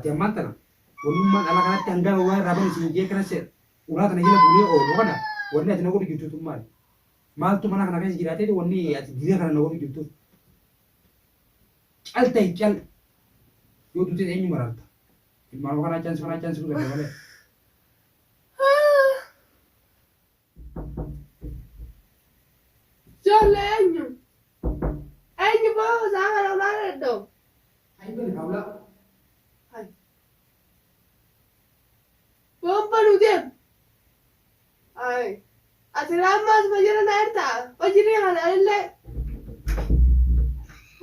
ati ammaan tana wannummaan ala kanatti hangaa waan raaban isin jee kana seera ulaa kana jala bulee oolu kana wanni ati na godhu jirtuutu maali maaltu mana kana keessa jiraatee wanni ati jiree kana na godhu jirtuutu cal ta'e cal yoo dutee eenyu maraarta ilmaan kanaa chaansi guddaa malee. Jolle eenyu boo saa kana ulaa reddoo. Ayi bali kaawula. Bomba nuti. Ay. Atiraa maas bajira na erta. Bajiri kana illee.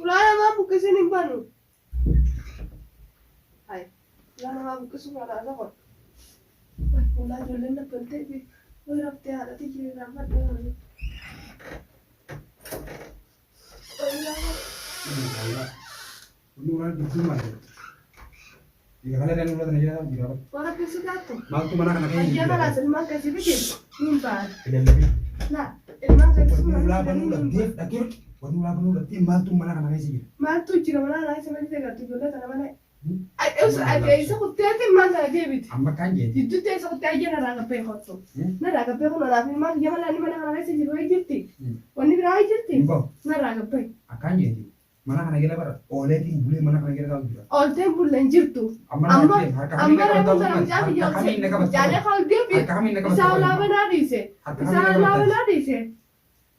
Ulaa namaa buqqisuun hin banu. Ay. Ulaa namaa buqqisuu kana lafa. Ulaa ijoolleen na toltee fi way raftee haadhati jireenya fadhaa. Unuran itu mana? Jika kalian yang udah nanya jawab. Orang kesukaan. Maltu mana kana kayak Iya kan asal mang kasih bikin. Nimpan. Tidak lebih. Nah, emang saya semua. Ulah dia, dakir. Ulah dia maltu mana kana kayak sih. Maltu jika mana lagi sama dia gak tuh jodoh tanah mana? Ada isu kuteati mana lagi bit. Amma kan jadi. Itu tuh isu kuteati aja nara ngapain hotu. Nara ngapain aku nara film mang jangan lagi mana kana kasih jadi jirti. Wani birai jirti. Nara ngapain? Akan jadi. Mana kana gila bar oleh ti bule mana kana gila kau. All time bulan jirtu. Amma kami nak jadi kalau dia bit. Bisa lawan ada sih. Bisa lawan ada sih.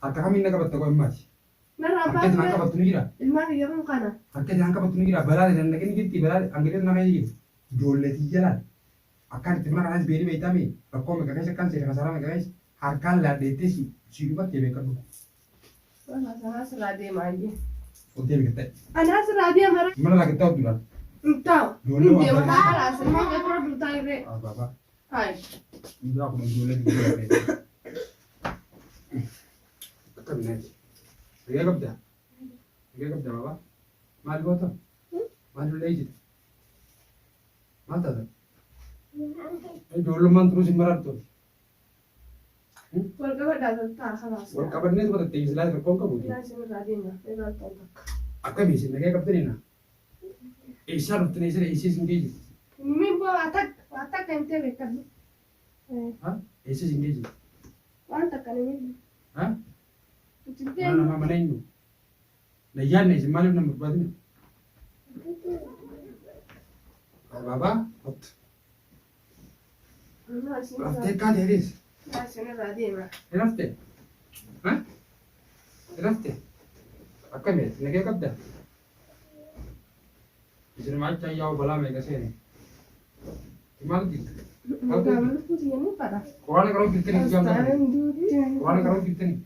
Harka kami nak betul kau emas. Nara apa? Harka nak betul ni kira. Ilmu dia pun kana. Harka jangan kau betul ni kira. Balad dan nak ni gitu balad anggetan nak ni gitu. Jole ti jalan. Akan ti mana kana beri beri tami. Aku mereka kasih kan sih masalah mereka kasih. Harka lah dete si buat dia mereka tu. Sana serade maju. Hotel kita. Anak serade mana? Mana lagi tahu tu lah. Tahu. Dulu Dia apa? mana lah? Semua dia produk tayre. Bapa. Hai. Ini aku nak jual lagi. Kan ni. Dia kerja. Dia kerja bapa. Mal buat tu. Mal lagi. Mata tu. Dulu man terus imarat tu. Kalau kau dah tak salah. Kalau kabar ni tu pada tinggi selai berkong kau budi. Nasi serade mah. Lepas tontak. Aku mesti nak kerja ni na. Isar tu ni isar isi sendiri. Ini buat atak kan teh kan. Hah? Isi sendiri. Atak kan ini. Hah? Jadi Mana mana ini? Nayan ni semalam nama buat ni. Bapa, hot. nasi Teka deris. serade mah. Eraste? Hah? Eraste? Akka me, nak kerja? Jadi macam jauh bala mereka sini. Gimana gitu? Kamu putih ni pada. Korang kalau kita ni jam mana? Korang kalau kita ni.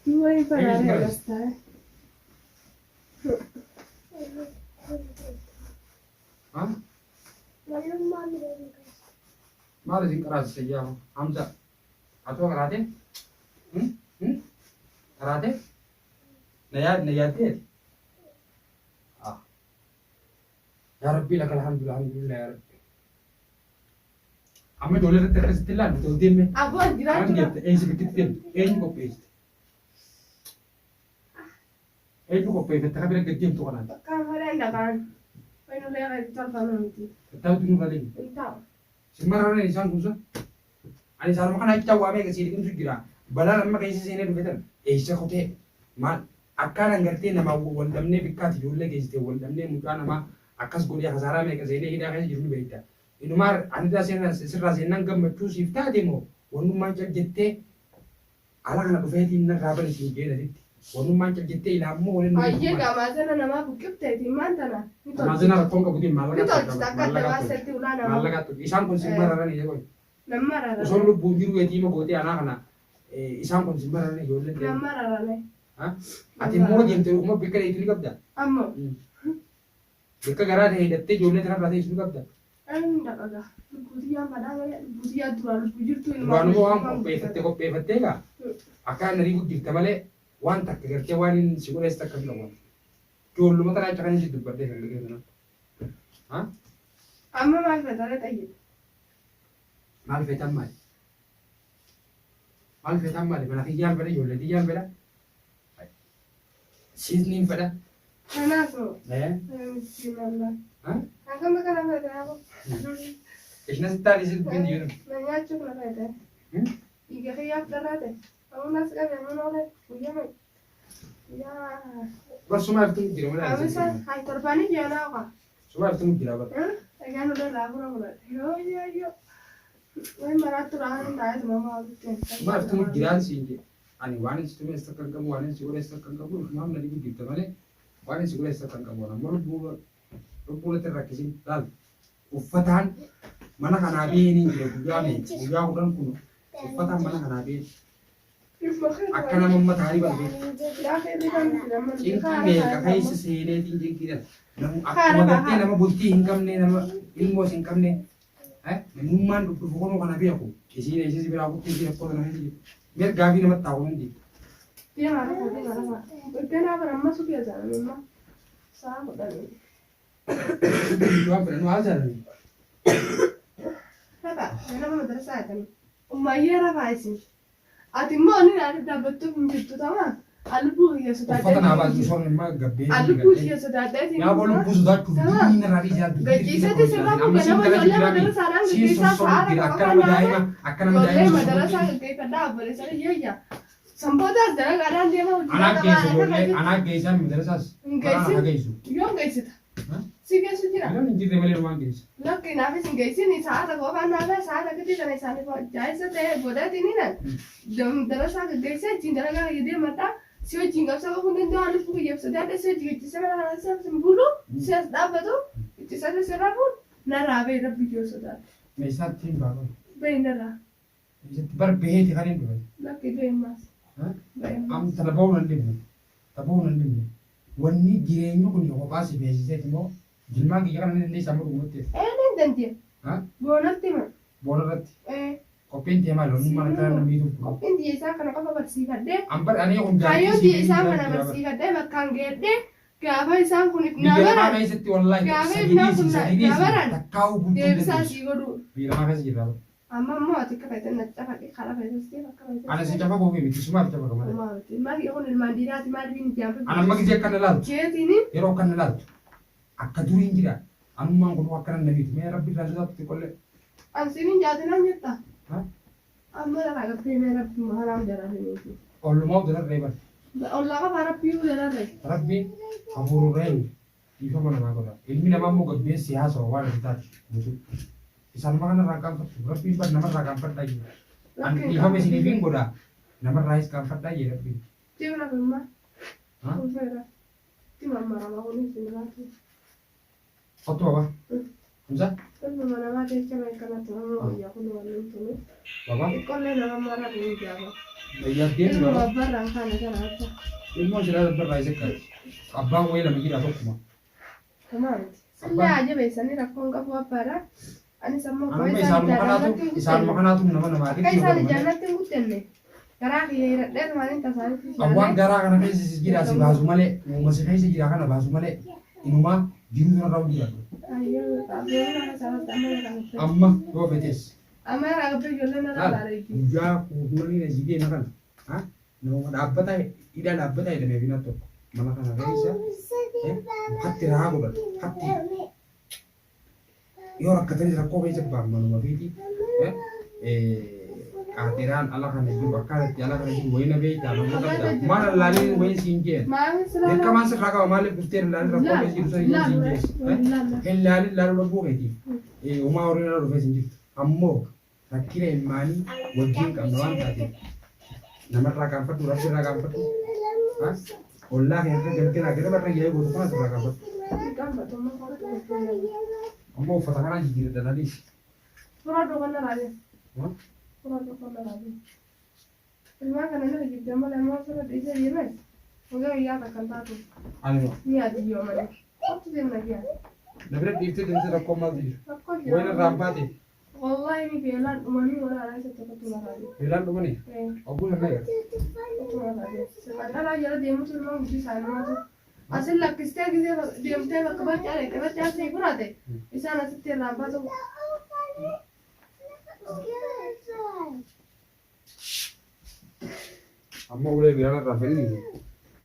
Dua ni pada ada rasta. Hah? Mana sih keras saja? Hamza. Atau kerade? Kerade? Naya deh. Ah. Ya Rabbi lakal hamdulillah alhamdulillah ya Rabbi. Amma dole ta kasitilla to demme. Aku Kan jiran dia sedikit tim. Ko paste. Ko paste ta kabira gedim to kana. kan ada kan. Pengen lihat contoh nanti. Tahu tu balik. Entah. Semarang ni sang kusa. Ani sarma kana cawa me kasi dikin sugira. Bala lamma kai sene du betan. Isa khote. Ma akana ngarte na ma waldamne bikati jolle gesite waldamne mutana ma akas gori hazara me kasi ne hida kasi jiru beita. Inumar anida sena sirra sena gamatu sifta demo. Wonu manca jette ala kana dufeti na rabani singe da dit. Wonu manca jette ila mo wolen. Aye gamazana nama bukip teh di mana? Mazana konka budin malaga. Itu setakat dewa seti ulana. Malaga tu isan kon simbara ni jego. Namara. Usul lu bunyiru eti mo gote anak kana. Isan kon simbara ni jolle. Namara ne. Hah? Ati mo jente mo bikare itli kabda. Amma. Bikka gara de dette jolle tara bade isu kabda. Anda kaga. Budia padang ya. Budia tuan bujur tu. Wanu mo am pe fatte ga. Aka nari bu girta male wan tak gerte wan sigure esta kabla wan. Jollu mo tara chakani jiddu badde lege na. Hah? Amma mal fetare tayi. Mal fetam mal. Mal fetam mal mana kijam bada jolle dijam bada. Siznin bada. Ana so. Eh? Bismillah. Hangam kana fayda yabo. Ishna sittaari isin bindi jiru. Nyaachuu kana fayda. Dhiiga kiyyaaf daraate. Ammas qabee manoole guyyama. Yaa. Barsuma iftuun jira mana. Amisa hay torbaanii jeelaa oqa. Suma iftuun jira bara. Egaan ulee laafura mula. Yoo. Wai maraatu raan taa'ee mama walitti. Suma iftuun jiraan siin jedhe. Ani waan isin tume isa kan qabu waan isin godhe isa kan qabu maam na dhibu gibta malee waan isin godhe isa kan qabu amma lubbuun itti rakkisin laal uffataan mana kanaa beeni jira guyyaa kudhan kun uffataan mana kanaa beeni akka nama ummataanii balbee cinqii meeqa keessa seeneetiin jinqiidhan akkuma gartee nama bultii hin qabne nama ilmoos hin qabne namummaan dhufu kunuu kana beeku isiin eessis biraa kuttee fi rakkoo kana hin mirgaa fi namatti taa'uu hin jiru. Dia marah. Kenapa ramah suka jalan memang sama dan. Jual berapa mahal jalan? Apa? Kenapa madrasah kan? Umayya apa sih? Ati mau ni ada dapat tu begitu sama. Albu ya sudah. Ufatan apa tu soalnya mah gabe. Albu ya sudah ada. Ya boleh bu sudah tu ini nari jadi. Gaji saya sebab kenapa jualan madrasah orang kita sahara akan menjadi. Madrasah kita dah boleh saya ya. Sampai dah kadang dia mau anak geysan madrasah. Geysi. Yo geysi. Si geysi jira. Ada nih kita beli rumah geysi. Lagi nabi sing geysi ni saat aku kan nabi saat aku tidak nih saat aku jaya sete bodoh ini kan. Madrasah geysi cinta lagi dia mata. Sio jinga sama pun dia ada pun ya sudah ada sio jinga sama orang sama sembulu. Sio dapat tu. Itu saja serapun. Narabe rabbi jo sudah. Mesat tim baru. Benar. Berbeda kali ini. Lagi dua mas. Am terbawa nanti. Wani gireenyu kun yoo baasi beeksisee immoo jilmaa kiyya kana inni sammuu dhumutti. Ni dandeenya. Boonatti ma. Boonarratti. Qophiin deemaa loonii mana kana namni tokko. Qophiin isaa kana qofa barsiifadhee. Ambar ani kun Kaayyooti isaa kana barsiifadhee bakkaan geedhee gaafa isaan kun Biyya keessatti wallahi gabaran takkaa'u bultuu deebisaa sii godhu. Biyya keessa jirra. Amma immoo ati akka fayyadamu natti cafaqee karaa fayyadamtee bakka fayyadamu. Ana si cafa koofii miti sumaaf cafa kamale. Maal yoo kun ilmaan dhiiraati maal biin jaafu. Ana amma gisee akkana laaltu. Keetiini. Yeroo akkana laaltu. Akka duriin jira. Anummaan kun akkana nabiitu. Mee rabbi irraa sodaatti qollee. Ansiin jaatinaan jetta. Amma lafa gabbee mee rabbi haraam jaraatanii. Ollumaa udararree bar. Ollaa qaba rabbii udararree. Rabbi hafuururree dhiifama namaa godha. Ilmi namaa immoo gabbee siyaasa waan irraati. Isaan makan rakamfatu. Rabbi bar nama rakamfatu aja. Dhiifama isiniifin godha. Nama raayis kamfatu aja rabbi. Tiba nama. Ulfeera. Tiba marama kunis siniraati. Otto baba. Hamza. Ilma namaa jecha beekana tura yaa kun waliin tunu. Baba. Qollee nama mara hin jaaba. Yaadeen Ilma baba. barraan kana kana akka. Ilmoo jira barraa isa kan. Abbaan wayii lama jira tokkuma. Kamaati. Sillee ajabeessanii rakkoon qabu abbaadha. Ani sammuu Amma isaan makanaatu nama namaa akka isaan ijaarratti hin guddenne garaa kiyya hidhadhee maaliin tasaanitti Awwaan garaa kana keessa jira si baasu malee uumasi keessa jira kana baasu malee inumaa jiruu sana raawwu jira. Amma yoo fetes. Amma raabbii ijoollee na laalaa Guyyaa kuufurii na jigee na kana nama dhaabbata hidhaa dhaabbata jedhamee bina tokko mana kana keessa hatti raa godhatu hatti yoo rakkatanis rakkoo keessa ba'an manuma fiiti qaaxiraan ala kana jiru akkaatatti ala kana jiru wayina beektaa nama qabda maal laalee wayin siin jeen dirqamaan sirraa qaba maaliif dhuftee laalee rakkoo keessa jiru sanii siin jeen hin laalee laaluu dhabbuu keetiif uumaa horii irra dhufee siin jirtu ammoo rakkina ilmaanii wajjin qabna waan taateef namarraa gaanfadhu rabbiirraa gaanfadhu ollaa keessatti galgalaa gara barra yaa'ee gootu kanas irraa gaanfadhu. Ammoo uffata kanaan jijjiirra dalaaliif. Suuraa doqonna laalee. Suuraa doqonna laalee. Ilmaan kana nira jibbee malee immoo suuraa dhiisee deemee hoggaa yaada kan taatu. Ani Ni ati yoo malee. Kottu deemna giyaa. na bira dhiiftee deemtee rakkoo maaltu jiru? Rakkoo jira. Wayina irraa baate Wallahi ni beelaan dhumanii walaala isa tokkotu lafaalee. beelaan dhumanii obbuun hin meeqa? Dhalaa jala deemutu ilmoo hojii isaanii maatu. Asin lakkistee gisee deemtee bakka barcaalee qabatti asii furaate isaan asitti irraan baatu. Amma ulee beelaan irraa fedhii